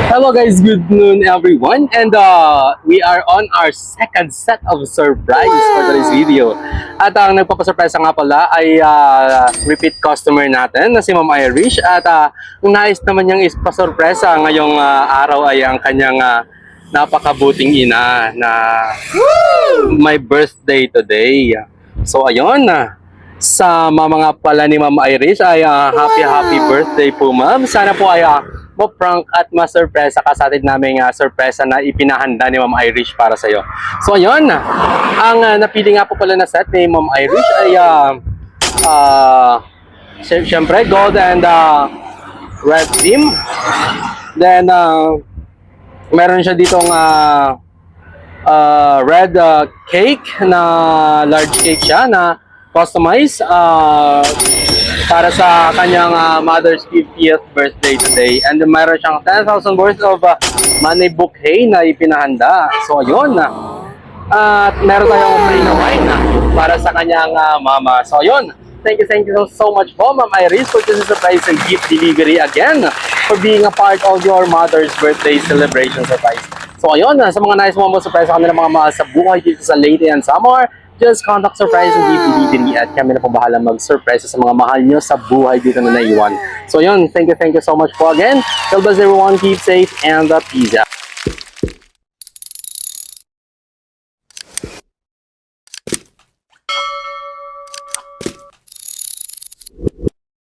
Hello guys, good noon everyone, and we are on our second set of surprise for today's video. At ang nagpapasurpresa nga pala ay repeat customer natin na si Ma'am Irish. At ang nais naman niyang ipasurpresa ngayong araw ay ang kanyang napakabuting ina na my birthday today. So ayun sa mga pala ni Ma'am Irish ay happy birthday po ma'am. Sana po ay ma-prank at ma-surpresa ka sa atin naming surpresa na ipinahanda ni Ma'am Irish para sa iyo. So ayun, ang napili nga po pala na set ni Ma'am Irish ay syempre gold and red theme. Then meron siya ditong red cake na large cake siya na customized para sa kanyang mother's 50th birthday today. And mayroon siyang 10,000 worth of money bouquet na ipinahanda. So ayun at meron tayong free na wine para sa kanyang mama. So ayun, thank you so much po Ma'am Iris for this surprise and gift delivery again, for being a part of your mother's birthday celebration surprise. So ayun, sa mga nais mo surprise sa kanilang mga mahal sa buhay dito sa Leyte and Samar, just contact Surprise and Gift Delivery at kami na po bahala mag-surprise sa mga mahal nyo sa buhay dito na naiwan. So yun, thank you so much po again. God bless everyone, keep safe and peace out.